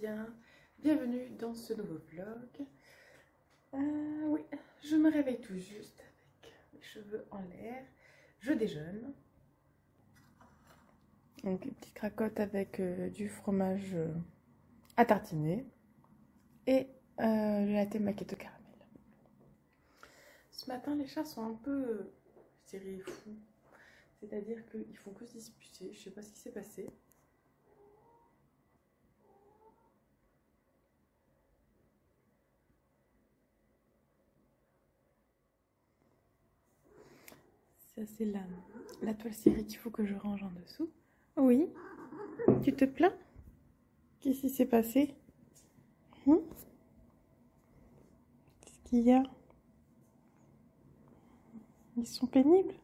bien, bienvenue dans ce nouveau vlog. Oui, je me réveille tout juste avec mes cheveux en l'air. Je déjeune. Donc une petite cracotte avec du fromage à tartiner et le latte macchiato caramel. Ce matin, les chats sont un peu, je dirais, fous. C'est-à-dire qu'ils font que se disputer. Je sais pas ce qui s'est passé. Ça, c'est la toile cirée qu'il faut que je range en dessous. Oui. Tu te plains? Qu'est-ce qui s'est passé? Qu'est-ce qu'il y a? Ils sont pénibles.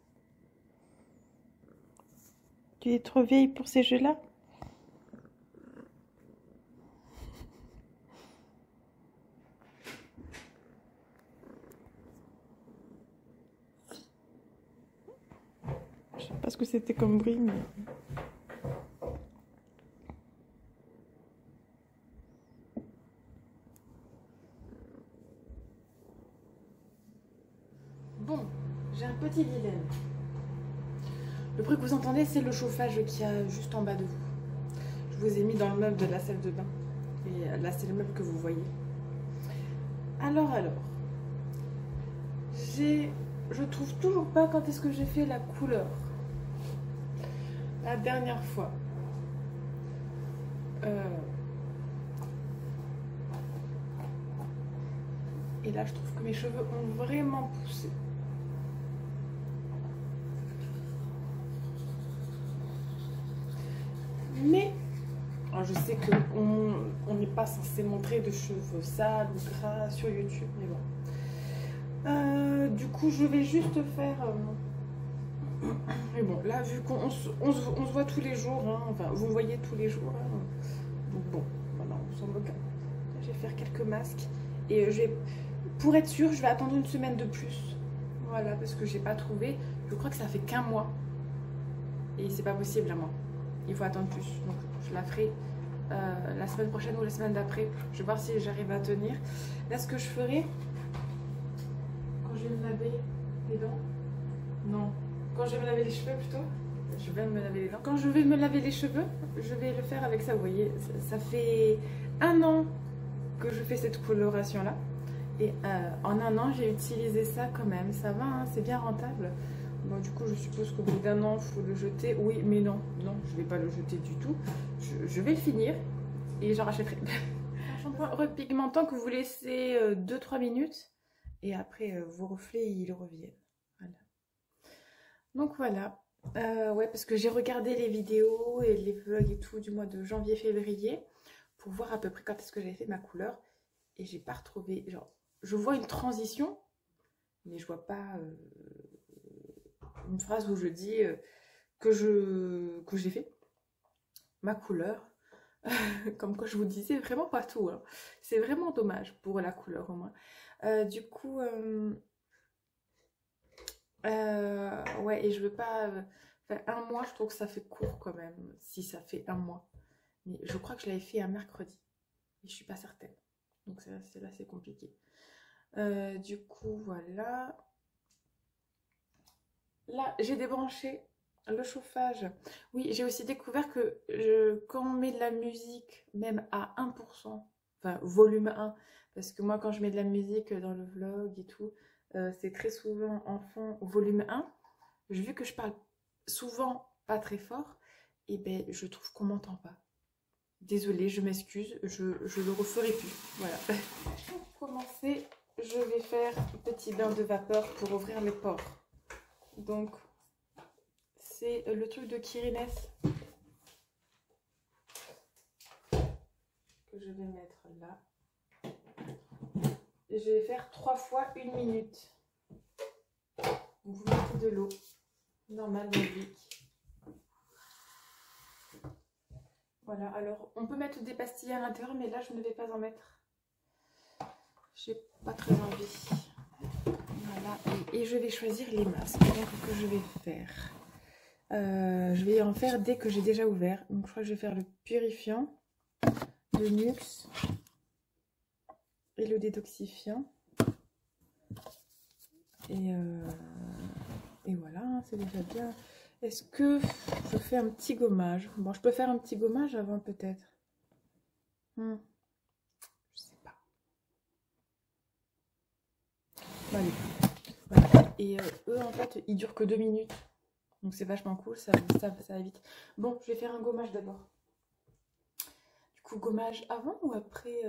Tu es trop vieille pour ces jeux-là? Je sais pas ce que c'était comme bruit, mais... Bon, j'ai un petit dilemme. Le bruit que vous entendez, c'est le chauffage qu'il y a juste en bas de vous. Je vous ai mis dans le meuble de la salle de bain. Et là, c'est le meuble que vous voyez. Alors... Je trouve toujours pas quand est-ce que j'ai fait la couleur. La dernière fois. Et là, je trouve que mes cheveux ont vraiment poussé. Mais, alors je sais qu'on n'est pas censé montrer de cheveux sales ou gras sur YouTube, mais bon. Du coup, je vais juste faire... Mais bon, là, vu qu'on se voit tous les jours, hein, enfin, vous me voyez tous les jours, hein, donc bon, voilà, on s'en moque. Je vais faire quelques masques. Et pour être sûre, je vais attendre une semaine de plus. Voilà, parce que j'ai pas trouvé. Je crois que ça fait qu'un mois. Et c'est pas possible à moi. Il faut attendre plus. Donc, je la ferai la semaine prochaine ou la semaine d'après. Je vais voir si j'arrive à tenir. Là, ce que je ferai... Je vais me laver les dents. Non. Quand je vais me laver les cheveux plutôt. Je vais me laver les dents. Quand je vais me laver les cheveux, je vais le faire avec ça. Vous voyez, ça fait un an que je fais cette coloration là. Et en un an, j'ai utilisé ça quand même. Ça va, hein, c'est bien rentable. Bon, du coup, je suppose qu'au bout d'un an, il faut le jeter. Oui, mais non. Non, je ne vais pas le jeter du tout. Je vais le finir et j'en rachèterai. Un shampoing repigmentant que vous laissez 2-3 minutes. Et après, vos reflets, ils reviennent. Voilà. Donc voilà. Ouais, parce que j'ai regardé les vidéos et les vlogs et tout du mois de janvier-février pour voir à peu près quand est-ce que j'avais fait ma couleur. Et j'ai pas retrouvé... Genre, je vois une transition, mais je vois pas une phrase où je dis que j'ai fait ma couleur. Comme quoi je vous disais vraiment pas tout. Hein. C'est vraiment dommage pour la couleur au moins. Du coup, ouais, et je veux pas... Enfin, un mois, je trouve que ça fait court quand même, si ça fait un mois. Mais je crois que je l'avais fait un mercredi. Et je suis pas certaine. Donc là, c'est compliqué. Du coup, voilà. Là, j'ai débranché le chauffage. Oui, j'ai aussi découvert que quand on met de la musique, même à 1%, enfin volume 1, parce que moi quand je mets de la musique dans le vlog et tout, c'est très souvent en fond volume 1. Vu que je parle souvent pas très fort, et ben je trouve qu'on m'entend pas. Désolée, je m'excuse, je le referai plus. Voilà. Pour commencer, je vais faire un petit bain de vapeur pour ouvrir les pores. Donc, c'est le truc de Kirines que je vais mettre là. Et je vais faire 3 fois 1 minute. Donc, vous mettez de l'eau normale, basique. Voilà, alors on peut mettre des pastilles à l'intérieur, mais là je ne vais pas en mettre. J'ai pas très envie. Voilà, et je vais choisir les masques que je vais faire. Je vais en faire dès que j'ai déjà ouvert. Donc je crois que je vais faire le purifiant de de Nuxe et le détoxifiant. Et voilà, hein, c'est déjà bien. Est-ce que je fais un petit gommage? Bon, je peux faire un petit gommage avant peut-être. Je sais pas. Bon, allez. Voilà. Et eux, en fait, ils durent que 2 minutes. Donc c'est vachement cool, ça va vite. Bon, je vais faire un gommage d'abord. Du coup, gommage avant ou après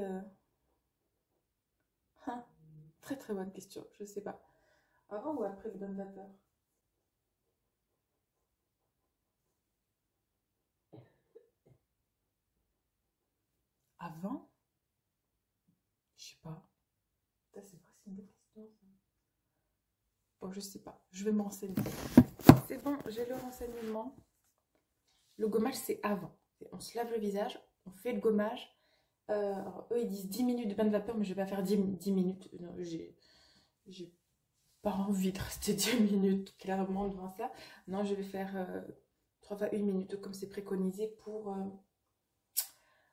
hein, très très bonne question, je sais pas. Avant ou après le bain de vapeur? Avant? Je sais pas. C'est vrai, c'est une bonne question. Bon, je sais pas. Je vais me renseigner. C'est bon, j'ai le renseignement. Le gommage, c'est avant. On se lave le visage, on fait le gommage. Alors, eux, ils disent 10 minutes de bain de vapeur, mais je vais pas faire 10 minutes. J'ai pas envie de rester 10 minutes clairement devant ça. Non, je vais faire 3 fois 1 minute, comme c'est préconisé pour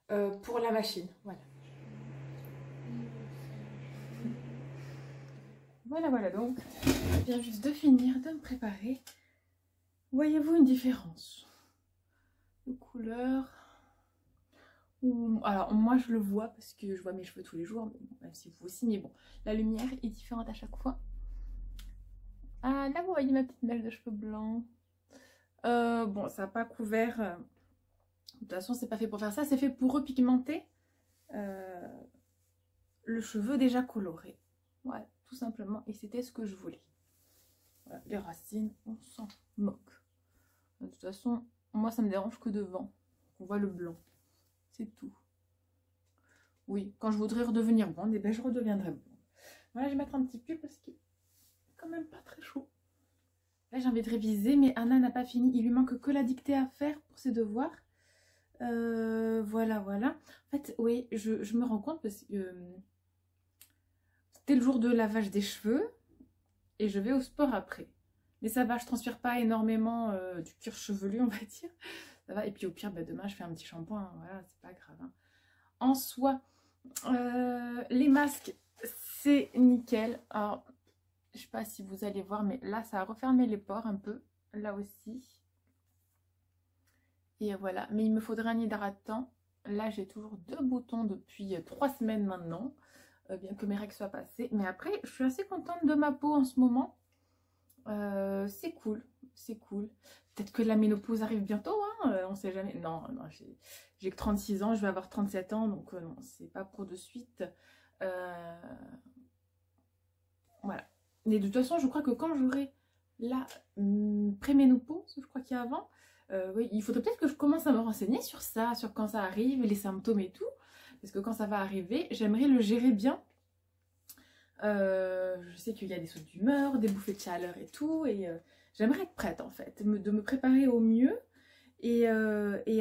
la machine. Voilà. Voilà, donc, je viens juste de finir de me préparer. Voyez-vous une différence de couleur? Alors, moi, je le vois parce que je vois mes cheveux tous les jours, même si vous aussi, mais bon, la lumière est différente à chaque fois. Ah, là, vous voyez ma petite mèche de cheveux blancs. Bon, ça n'a pas couvert. De toute façon, c'est pas fait pour faire ça, c'est fait pour repigmenter le cheveu déjà coloré. Voilà, tout simplement. Et c'était ce que je voulais. Voilà, les racines, on s'en moque. De toute façon, moi, ça me dérange que devant. On voit le blanc. C'est tout. Oui, quand je voudrais redevenir blonde, eh ben, je redeviendrai blonde. Voilà, je vais mettre un petit pull parce qu'il est quand même pas très chaud. Là, j'ai envie de réviser, mais Anna n'a pas fini. Il lui manque que la dictée à faire pour ses devoirs. Voilà. En fait, oui, je me rends compte parce que c'était le jour de lavage des cheveux et je vais au sport après. Mais ça va, je transpire pas énormément du cuir chevelu, on va dire. Ça va. Et puis au pire, bah, demain, je fais un petit shampoing. Hein, voilà, c'est pas grave. Hein. En soi, les masques, c'est nickel. Alors, je sais pas si vous allez voir, mais là, ça a refermé les pores un peu. Là aussi. Et voilà. Mais il me faudrait un hydratant. Là, j'ai toujours 2 boutons depuis 3 semaines maintenant. Bien que mes règles soient passées. Mais après, je suis assez contente de ma peau en ce moment. C'est cool. C'est cool. Peut-être que la ménopause arrive bientôt. Hein, on sait jamais. Non, j'ai que 36 ans. Je vais avoir 37 ans. Donc, non, c'est pas pour de suite. Voilà. Mais de toute façon, je crois que quand j'aurai la préménopause, je crois qu'il y a avant, oui, il faudrait peut-être que je commence à me renseigner sur ça, sur quand ça arrive, les symptômes et tout. Parce que quand ça va arriver, j'aimerais le gérer bien. Je sais qu'il y a des sautes d'humeur, des bouffées de chaleur et tout. Et j'aimerais être prête en fait, de me préparer au mieux. Et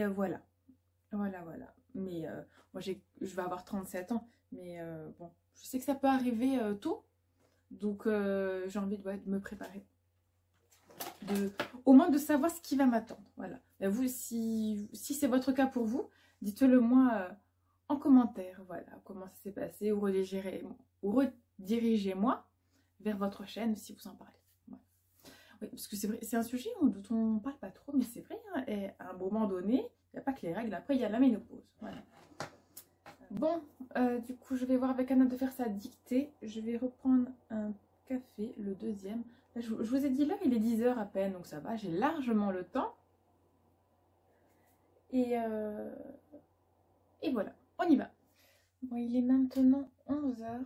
voilà. Voilà. Mais moi, je vais avoir 37 ans. Mais bon, je sais que ça peut arriver tôt. Donc, j'ai envie de me préparer. Au moins de savoir ce qui va m'attendre. Voilà. Et vous, si c'est votre cas pour vous, dites-le moi en commentaire. Voilà, comment ça s'est passé. Ou redirigez-moi vers votre chaîne si vous en parlez. Voilà. Oui, parce que c'est vrai, c'est un sujet dont on ne parle pas trop, mais c'est vrai. Hein, et à un moment donné, il n'y a pas que les règles. Après, il y a la ménopause. Voilà. Bon, du coup, je vais voir avec Anna de faire sa dictée. Je vais reprendre un café, le deuxième. Là, je vous ai dit l'heure, il est 10 h à peine, donc ça va, j'ai largement le temps. Et voilà, on y va. Bon, il est maintenant 11 h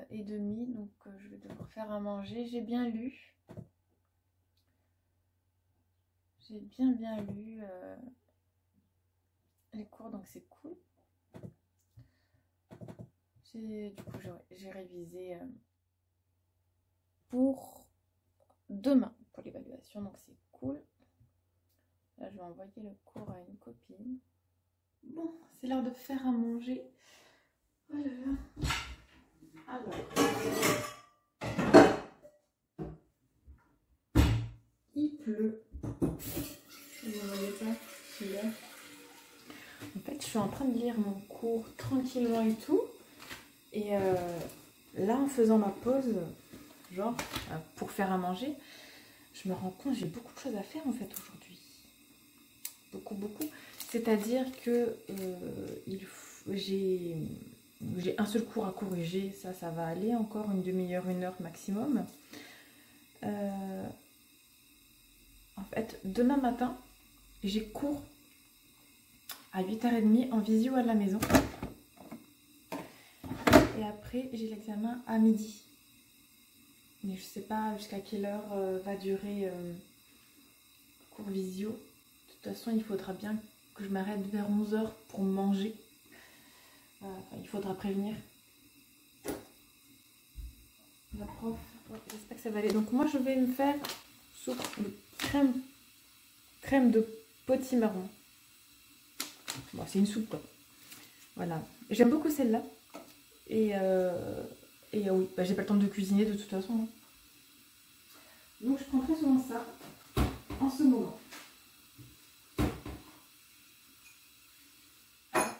30, donc je vais devoir faire à manger. J'ai bien lu. J'ai bien lu les cours, donc c'est cool. Du coup, j'ai révisé pour demain, pour l'évaluation, donc c'est cool. Là, je vais envoyer le cours à une copine. Bon, c'est l'heure de faire à manger. Voilà. Alors. Il pleut. Vous ne voyez pas? En fait, je suis en train de lire mon cours tranquillement et tout. Et là, en faisant ma pause, genre, pour faire à manger, je me rends compte, j'ai beaucoup de choses à faire en fait aujourd'hui. Beaucoup, beaucoup. C'est-à-dire que j'ai un seul cours à corriger, ça va aller, encore une demi-heure, 1 heure maximum. En fait, demain matin, j'ai cours à 8h30 en visio à la maison. Et après, j'ai l'examen à midi. Mais je sais pas jusqu'à quelle heure va durer le cours visio. De toute façon, il faudra bien que je m'arrête vers 11h pour manger. Il faudra prévenir la prof. Ouais, j'espère que ça va aller. Donc moi, je vais me faire soupe de crème de potimarron. Bon, c'est une soupe quoi. Voilà. J'aime beaucoup celle-là. Et oui, bah, j'ai pas le temps de cuisiner de toute façon. Hein. Donc je prends très souvent ça en ce moment.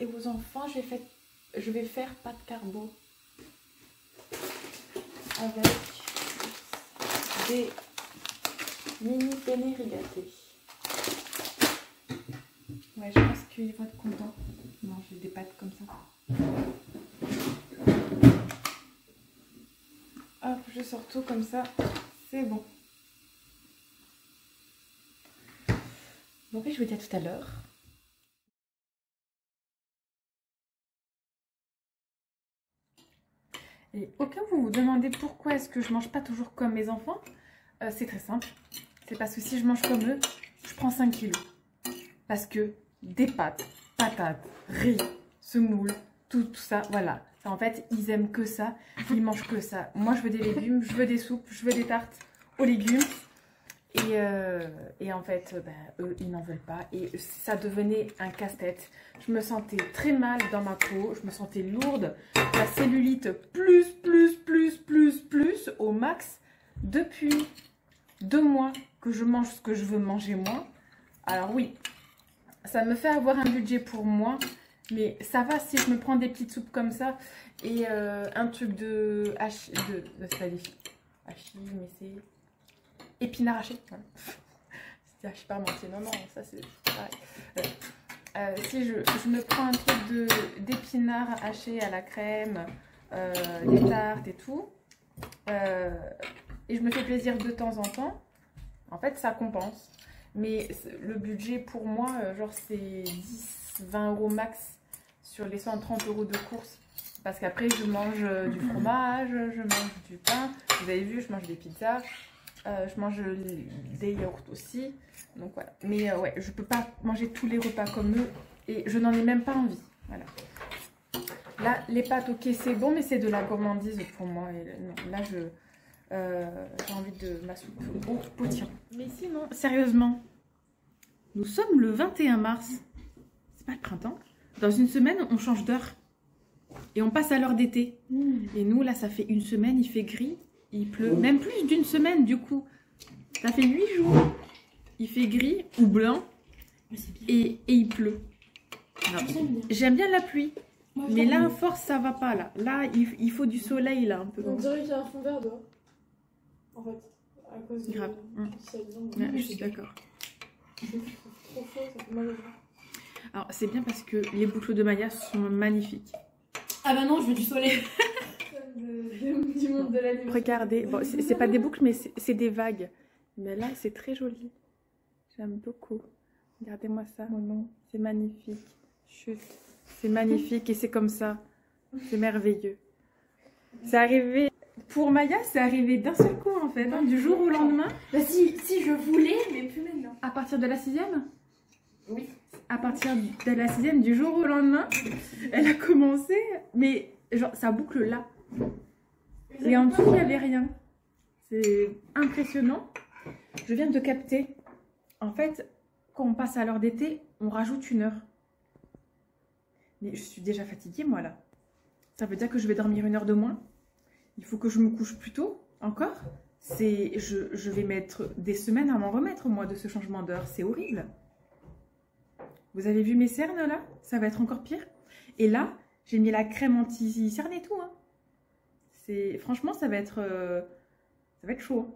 Et vos enfants, je vais faire pâte carbo avec des mini penne rigatées. Ouais, je pense qu'ils vont être contents de manger des pâtes comme ça. Hop, je sors tout comme ça, c'est bon. Donc je vous dis à tout à l'heure. Et au cas où vous vous demandez pourquoi est-ce que je mange pas toujours comme mes enfants, c'est très simple. C'est parce que si je mange comme eux, je prends 5 kilos. Parce que des pâtes, patates, riz, semoule, tout ça, voilà. En fait, ils aiment que ça, ils mangent que ça. Moi, je veux des légumes, je veux des soupes, je veux des tartes aux légumes. Et en fait, eux, ils n'en veulent pas. Et ça devenait un casse-tête. Je me sentais très mal dans ma peau, je me sentais lourde. La cellulite plus au max. Depuis 2 mois que je mange ce que je veux manger moi. Alors oui, ça me fait avoir un budget pour moi. Mais ça va si je me prends des petites soupes comme ça et un truc de hachis, c'est pas des hachis, mais c'est épinards hachés. Voilà. C'était hachis parmentier, non, ça c'est pareil. Si je me prends un truc d'épinards hachés à la crème, des tartes et tout, et je me fais plaisir de temps en temps, en fait ça compense. Mais le budget pour moi, genre c'est 10-20 euros max sur les 130 € de course. Parce qu'après je mange du fromage, je mange du pain, vous avez vu, je mange des pizzas, je mange des yaourts aussi. Donc voilà. Mais ouais, je peux pas manger tous les repas comme eux et je n'en ai même pas envie. Voilà. Là, les pâtes, ok, c'est bon, mais c'est de la gourmandise pour moi. Et non, là, j'ai envie de ma soupe au potiron. Mais sinon, sérieusement, nous sommes le 21 mars. C'est pas le printemps. Dans une semaine, on change d'heure. Et on passe à l'heure d'été. Et nous, là, ça fait 1 semaine, il fait gris, il pleut. Même plus d'1 semaine, du coup. Ça fait 8 jours. Il fait gris ou blanc. Et il pleut. J'aime bien la pluie. Mais là, à force, ça va pas, là. Là, il faut du soleil, là, un peu. On dirait qu'il y a un fond vert dehors. En fait, à cause de... Grave. Ouais, je suis d'accord. Je trouve trop chaud, ça fait mal au bras. Alors, c'est bien parce que les boucles de Maya sont magnifiques. Ah bah non, je veux du soleil. Du monde de la nuit. Regardez, bon, c'est pas des boucles, mais c'est des vagues. Mais là, c'est très joli. J'aime beaucoup. Regardez-moi ça. Oh non, c'est magnifique. Chut. C'est magnifique et c'est comme ça. C'est merveilleux. C'est arrivé... Pour Maya, c'est arrivé d'un seul coup, en fait. Hein, du jour au lendemain. Bah si je voulais, mais plus maintenant. À partir de la 6e? Oui. À partir de la 6e, du jour au lendemain, elle a commencé. Mais genre, ça boucle là. Et en dessous, il n'y avait rien. C'est impressionnant. Je viens de capter. En fait, quand on passe à l'heure d'été, on rajoute 1 heure. Mais je suis déjà fatiguée, moi, là. Ça veut dire que je vais dormir 1 heure de moins. Il faut que je me couche plus tôt, encore. Je vais mettre des semaines à m'en remettre, moi, de ce changement d'heure. C'est horrible. Vous avez vu mes cernes là? Ça va être encore pire. Et là, j'ai mis la crème anti-cerne et tout. Hein. Franchement, ça va être chaud. Hein.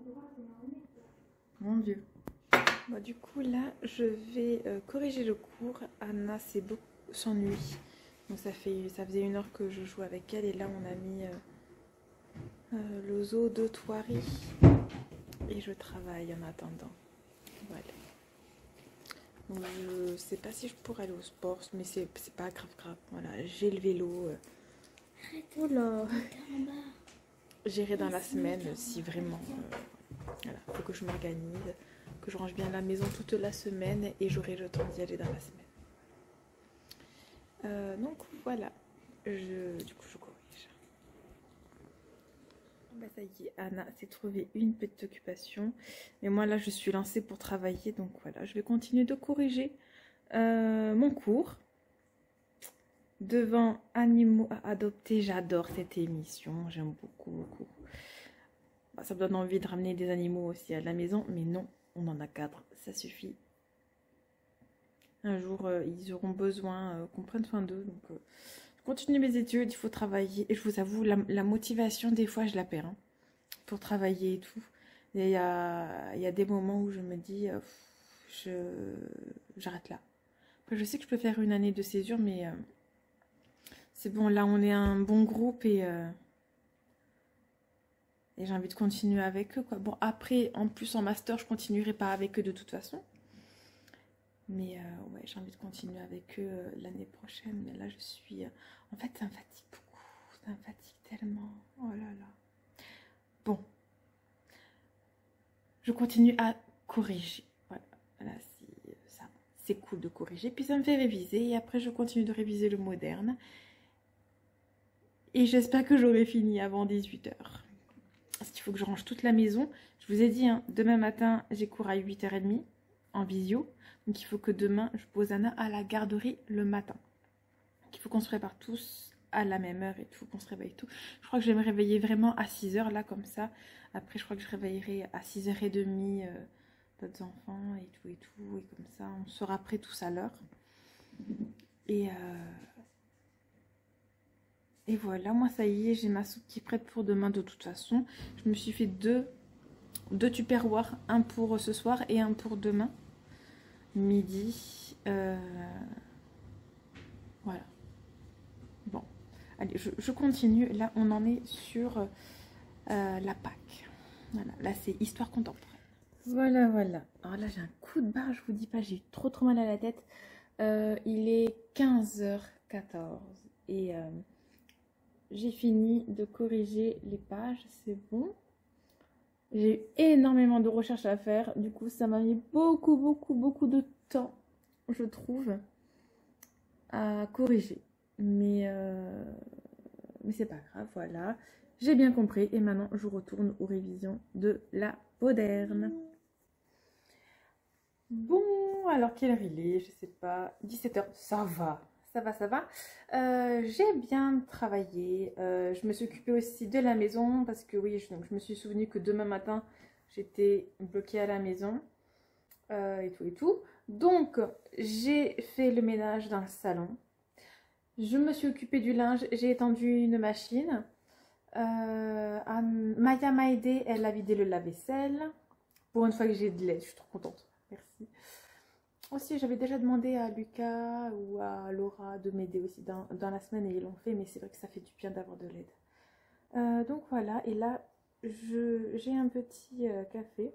Mon Dieu. Bon, du coup, là, je vais corriger le cours. Anna s'ennuie. Donc ça faisait 1 heure que je joue avec elle. Et là, on a mis le zoo de Thoiry. Et je travaille en attendant. Voilà. Donc, je sais pas si je pourrais aller au sport, mais c'est pas grave. Voilà, j'ai le vélo. Oula. J'irai dans la semaine si vraiment. Voilà, faut que je m'organise, que je range bien la maison toute la semaine et j'aurai le temps d'y aller dans la semaine. Donc voilà, du coup je corrige. Bah, ça y est, Anna s'est trouvé une petite occupation. Mais moi là je suis lancée pour travailler. Donc voilà, je vais continuer de corriger mon cours. Devant Animaux à adopter, j'adore cette émission. J'aime beaucoup. Bah, ça me donne envie de ramener des animaux aussi à la maison. Mais non, on en a 4, ça suffit. Un jour, ils auront besoin qu'on prenne soin d'eux. Donc, je continue mes études, il faut travailler. Et je vous avoue, la motivation, des fois, je la perds. Hein, pour travailler et tout. Et il y a des moments où je me dis, j'arrête là. Après, je sais que je peux faire une année de césure, mais c'est bon, là, on est un bon groupe et j'ai envie de continuer avec eux, quoi. Bon, après, en plus, en master, je continuerai pas avec eux de toute façon. Mais ouais, j'ai envie de continuer avec eux l'année prochaine. Mais là, je suis... en fait, ça me fatigue beaucoup. Ça me fatigue tellement. Oh là là. Bon. Je continue à corriger. Voilà. Là, c'est cool de corriger. Puis ça me fait réviser. Et après, je continue de réviser le moderne. Et j'espère que j'aurai fini avant 18 h. Parce qu'il faut que je range toute la maison. Je vous ai dit, hein, demain matin, j'ai cours à 8 h 30 en visio. Donc il faut que demain, je pose Anna à la garderie le matin. Donc il faut qu'on se prépare tous à la même heure et tout, qu'on se réveille tout. Je crois que je vais me réveiller vraiment à 6 h là, comme ça. Après, je crois que je réveillerai à 6 h 30 d'autres enfants et tout. Et comme ça, on sera prêts tous à l'heure. Et voilà, moi ça y est, j'ai ma soupe qui est prête pour demain de toute façon. Je me suis fait deux tupperwares, un pour ce soir et un pour demain. Midi. Voilà. Bon. Allez, je continue. Là, on en est sur la Pâques. Voilà, là c'est histoire contemporaine. Voilà. Alors là, j'ai un coup de barre, je vous dis pas, j'ai trop mal à la tête. Il est 15 h 14 et... j'ai fini de corriger les pages, c'est bon. J'ai eu énormément de recherches à faire. Du coup, ça m'a mis beaucoup de temps, je trouve, à corriger. Mais c'est pas grave, voilà. J'ai bien compris. Et maintenant, je retourne aux révisions de la moderne. Bon, alors quelle heure il est? Je sais pas. 17 h. Ça va. J'ai bien travaillé. Je me suis occupée aussi de la maison parce que oui, donc je me suis souvenu que demain matin j'étais bloquée à la maison et tout. Donc j'ai fait le ménage dans le salon. Je me suis occupée du linge. J'ai étendu une machine. Maya m'a aidé. Elle a vidé le lave-vaisselle. Pour une fois que j'ai de l'aide, je suis trop contente. Merci. Aussi, j'avais déjà demandé à Lucas ou à Laura de m'aider aussi dans la semaine et ils l'ont fait, mais c'est vrai que ça fait du bien d'avoir de l'aide. Donc voilà, et là, j'ai un petit café.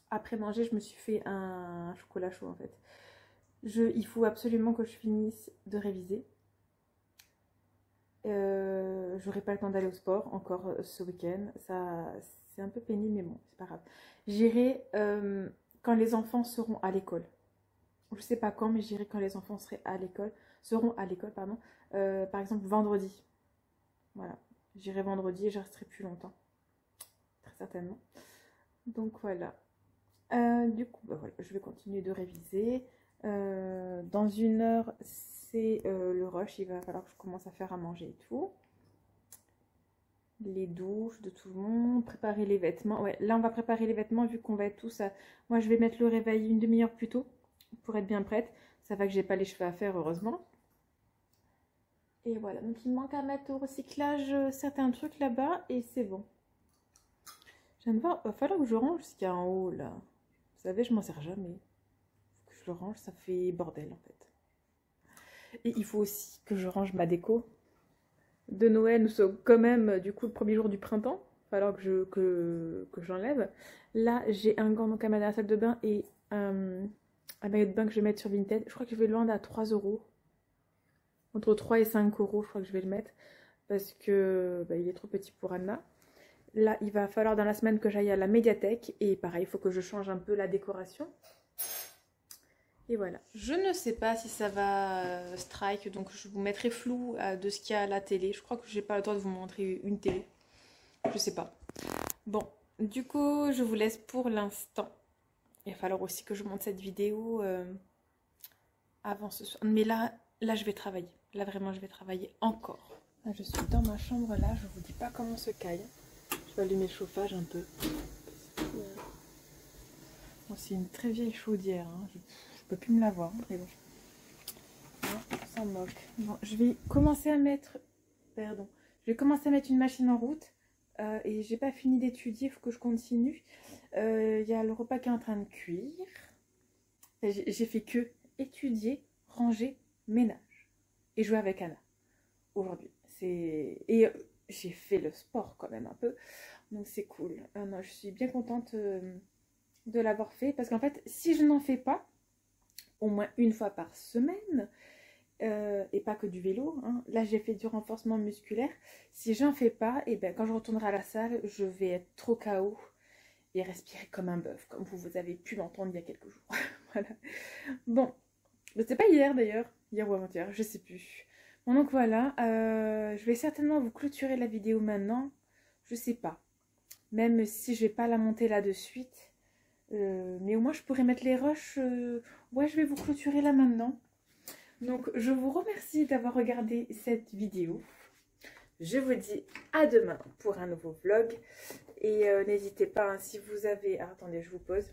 Après manger, je me suis fait un chocolat chaud en fait. Il faut absolument que je finisse de réviser. J'aurai pas le temps d'aller au sport encore ce week-end. C'est un peu pénible, mais bon, c'est pas grave. J'irai quand les enfants seront à l'école. Je sais pas quand, mais j'irai quand les enfants seront à l'école, pardon. Par exemple, vendredi. Voilà. J'irai vendredi et je resterai plus longtemps. Très certainement. Donc voilà. Du coup, bah voilà, je vais continuer de réviser. Dans 1 heure, c'est le rush. Il va falloir que je commence à faire à manger et tout. Les douches de tout le monde. Préparer les vêtements. Ouais, là, on va préparer les vêtements vu qu'on va être tous à... Moi, je vais mettre le réveil une demi-heure plus tôt pour être bien prête. Ça va que j'ai pas les cheveux à faire, heureusement. Et voilà, donc il manque à mettre au recyclage certains trucs là-bas et c'est bon. Je viens de voir, il va falloir que je range ce qu'il y a en haut là. Vous savez, je m'en sers jamais. Faut que je le range, ça fait bordel en fait. Et il faut aussi que je range ma déco de Noël. Nous sommes quand même du coup le premier jour du printemps. Il va falloir que j'enlève. Là, j'ai un gant donc à mettre dans la salle de bain et un maillot de bain que je vais mettre sur Vinted. Je crois que je vais le vendre à 3 €. Entre 3 et 5 €, je crois que je vais le mettre. Parce que il est trop petit pour Anna. Là, il va falloir dans la semaine que j'aille à la médiathèque. Et pareil, il faut que je change un peu la décoration. Et voilà. Je ne sais pas si ça va strike. Donc, je vous mettrai flou de ce qu'il y a à la télé. Je crois que j'ai pas le droit de vous montrer une télé. Je sais pas. Bon, du coup, je vous laisse pour l'instant. Il va falloir aussi que je monte cette vidéo avant ce soir. Mais là, je vais travailler. Là, vraiment, je vais travailler encore. Là, je suis dans ma chambre, là. Je vous dis pas comment se caille. Je vais allumer le chauffage un peu. Bon, c'est une très vieille chaudière. Hein. Je peux plus me la voir. Mais bon. On s'en moque. Bon, je vais commencer à mettre... Pardon. Je vais commencer à mettre une machine en route. Et j'ai pas fini d'étudier. Il faut que je continue. Il y a le repas qui est en train de cuire. J'ai fait que étudier, ranger, ménage. Et jouer avec Anna. Aujourd'hui. Et j'ai fait le sport quand même un peu. Donc c'est cool. Non, je suis bien contente de l'avoir fait. Parce qu'en fait, si je n'en fais pas, au moins une fois par semaine, et pas que du vélo, hein, là j'ai fait du renforcement musculaire. Si j'en fais pas, et ben, quand je retournerai à la salle, je vais être trop KO et respirer comme un bœuf, comme vous avez pu l'entendre il y a quelques jours. Voilà. Bon, c'est pas hier d'ailleurs, hier ou avant-hier, je sais plus. Bon, donc voilà, je vais certainement vous clôturer la vidéo maintenant. Je sais pas. Même si je vais pas la monter là de suite. Mais au moins je pourrais mettre les rushs. Ouais, je vais vous clôturer là maintenant. Donc je vous remercie d'avoir regardé cette vidéo. Je vous dis à demain pour un nouveau vlog. Et n'hésitez pas, hein, si vous avez... Ah, attendez, je vous pose.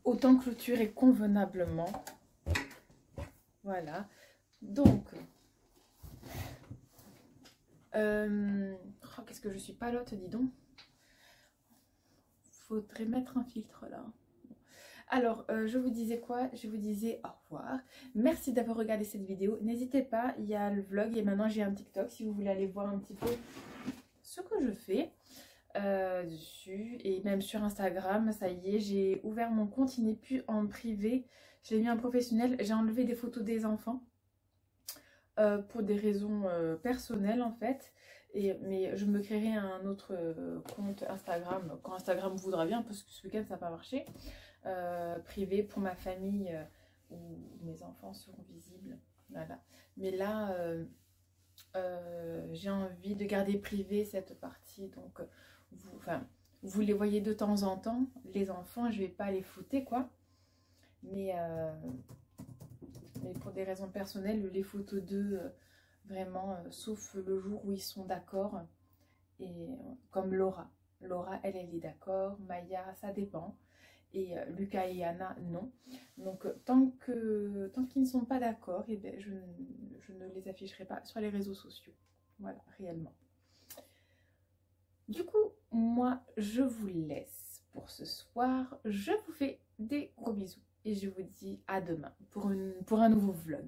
Autant clôturer convenablement. Voilà. Donc, oh, qu'est-ce que je suis palote, dis donc. Faudrait mettre un filtre là. Alors, je vous disais quoi? Je vous disais au revoir. Merci d'avoir regardé cette vidéo. N'hésitez pas, il y a le vlog et maintenant j'ai un TikTok si vous voulez aller voir un petit peu ce que je fais dessus. Et même sur Instagram, ça y est, j'ai ouvert mon compte. Il n'est plus en privé. Je l'ai mis en professionnel. J'ai enlevé des photos des enfants pour des raisons personnelles en fait. Mais je me créerai un autre compte Instagram quand Instagram voudra bien, parce que ce week-end ça n'a pas marché. Privé pour ma famille où mes enfants seront visibles. Voilà. Mais là, j'ai envie de garder privé cette partie. Donc, vous les voyez de temps en temps. Les enfants, je vais pas les flouter, quoi. Mais pour des raisons personnelles, les photos d'eux... Vraiment, sauf le jour où ils sont d'accord. Et comme Laura. Laura, elle est d'accord. Maya, ça dépend. Et Lucas et Anna, non. Donc, tant qu'ils ne sont pas d'accord, eh ben, je ne les afficherai pas sur les réseaux sociaux. Voilà, réellement. Du coup, moi, je vous laisse pour ce soir. Je vous fais des gros bisous. Et je vous dis à demain pour un nouveau vlog.